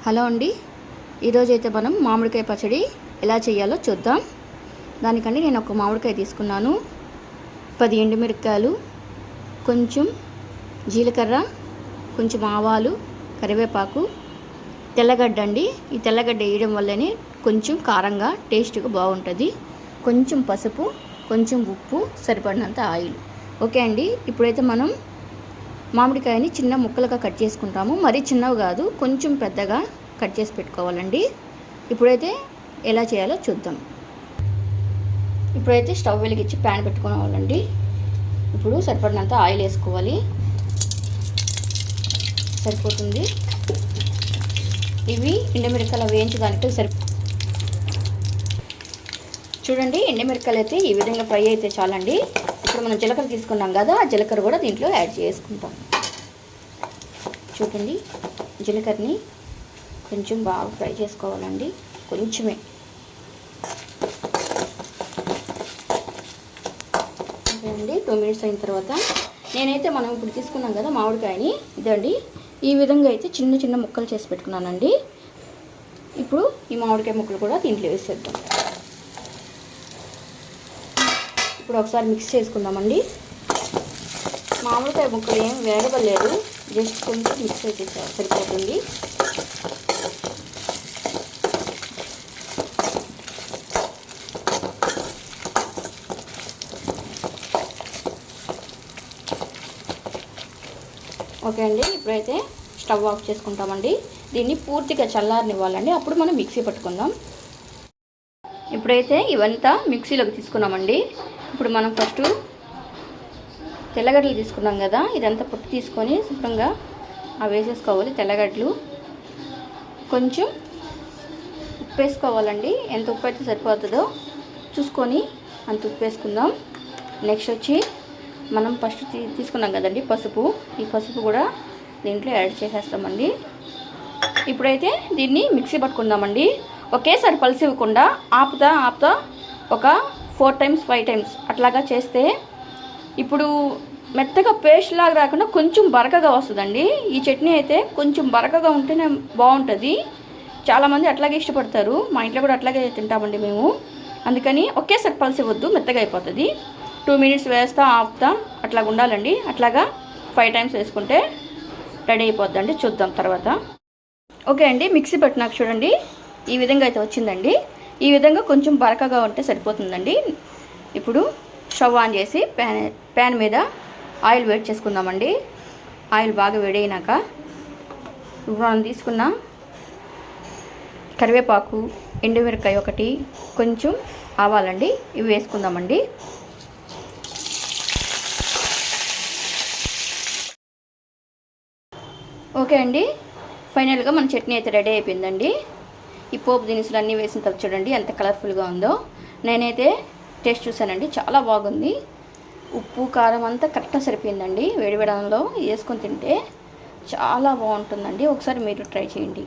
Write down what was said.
Hello అండి, ఈరోజైతే మనం మామిడికాయ పచ్చడి ఎలా చేయాలో చూద్దాం. దానికంటే నేను ఒక మామిడికాయ తీసుకున్నాను, 10 ఎండుమిరపకాయలు, కొంచెం జీలకర్ర, కొంచెం ఆవాలు, కరివేపాకు, తెల్లగడ్డ అండి. ఈ తెల్లగడ్డ వేయడం వల్లనే కొంచెం కారంగా టేస్ట్గా బాగుంటుంది. కొంచెం పసుపు, కొంచెం ఉప్పు, సరిపడినంత ఆయిల్. ఓకే అండి, ఇప్పుడైతే మనం మామిడికాయని చిన్న ముక్కలుగా కట్ చేసుకుంటాము. మరీ చిన్నవి కాదు, కొంచెం పెద్దగా కట్ చేసి పెట్టుకోవాలండి. ఇప్పుడైతే ఎలా చేయాలో చూద్దాం. ఇప్పుడైతే స్టవ్ వెలిగించి ప్యాన్ పెట్టుకోవాలండి. ఇప్పుడు సరిపడినంత ఆయిల్ వేసుకోవాలి, సరిపోతుంది. ఇవి ఎండుమిరపకాయలు వేయించడానికి చూడండి. ఎండుమిరపకాయలు అయితే ఈ విధంగా ఫ్రై అయితే చాలండి. ఇప్పుడు మనం జీలకర్ర తీసుకున్నాం కదా, ఆ జీలకర్ర కూడా దీంట్లో యాడ్ చేసుకుంటాం. చూడండి, జీలకర్రని కొంచెం బాగా ఫ్రై చేసుకోవాలండి, కొంచెమే. అండి 2 మినిట్స్ అయిన తర్వాత నేనైతే మనం ఇప్పుడు తీసుకున్నాం కదా మామిడికాయని, ఇదండి ఈ విధంగా అయితే చిన్న చిన్న ముక్కలు చేసి పెట్టుకున్నానండి. ఇప్పుడు ఈ మామిడికాయ ముక్కలు కూడా దీంట్లో వేసేద్దాం. ఇప్పుడు ఒకసారి మిక్స్ చేసుకుందామండి. మామిడికాయ ముక్కలు ఏం వేగలేదు, జస్ట్ కొంచెం మిక్స్ అయితే సరిపోతుంది. ఓకే అండి, ఇప్పుడైతే స్టవ్ ఆఫ్ చేసుకుంటామండి. దీన్ని పూర్తిగా చల్లారనివ్వాలండి, అప్పుడు మనం మిక్సీ పట్టుకుందాం. ఇప్పుడైతే ఇవంతా మిక్సీలోకి తీసుకున్నామండి. ఇప్పుడు మనం ఫస్ట్ తెల్లగడ్డలు తీసుకున్నాం కదా, ఇదంతా పొట్టు తీసుకొని శుభ్రంగా అవి వేసేసుకోవాలి. తెల్లగడ్డలు, కొంచెం ఉప్పు వేసుకోవాలండి. ఎంత ఉప్పు అయితే సరిపోతుందో చూసుకొని అంత ఉప్పు వేసుకుందాం. నెక్స్ట్ వచ్చి మనం ఫస్ట్ తీసుకున్నాం కదండి పసుపు, ఈ పసుపు కూడా దీంట్లో యాడ్ చేసేస్తామండి. ఇప్పుడైతే దీన్ని మిక్సీ పట్టుకుందామండి. ఒకేసారి పల్సి ఇవ్వకుండా ఆపుతా ఒక 4 times 5 times అట్లాగా చేస్తే ఇప్పుడు మెత్తగా పేస్ట్ లాగా రాకుండా కొంచెం బరకగా వస్తుందండి. ఈ చట్నీ అయితే కొంచెం బరకగా ఉంటేనే బాగుంటుంది. చాలామంది అట్లాగే ఇష్టపడతారు, మా ఇంట్లో కూడా అట్లాగే తింటామండి మేము. అందుకని ఒకేసారి పల్సి ఇవ్వద్దు, మెత్తగా అయిపోతుంది. 2 minutes వేస్తా ఆపుతా అట్లాగా ఉండాలండి. అట్లాగా 5 times వేసుకుంటే రెడీ అయిపోద్దండి. చూద్దాం తర్వాత. ఓకే అండి, మిక్సీ పట్టినాక చూడండి ఈ విధంగా అయితే వచ్చిందండి. ఈ విధంగా కొంచెం బరకగా ఉంటే సరిపోతుందండి. ఇప్పుడు స్టవ్ ఆన్ చేసి ప్యాన్ మీద ఆయిల్ వేడి చేసుకుందామండి. ఆయిల్ బాగా వేడైనాక మనం తీసుకున్న కరివేపాకు, ఎండుమిరపకాయ ఒకటి, కొంచెం ఆవాలండి, ఇవి వేసుకుందామండి. ఓకే అండి, ఫైనల్గా మన చట్నీ అయితే రెడీ అయిపోయిందండి. ఈ పోపు దినుసులు అన్నీ వేసిన తర్వాత చూడండి ఎంత కలర్ఫుల్గా ఉందో. నేనైతే టేస్ట్ చూసానండి, చాలా బాగుంది. ఉప్పు కారం అంతా కరెక్ట్గా సరిపోయిందండి. వేడివేడంలో వేసుకొని తింటే చాలా బాగుంటుందండి. ఒకసారి మీరు ట్రై చేయండి.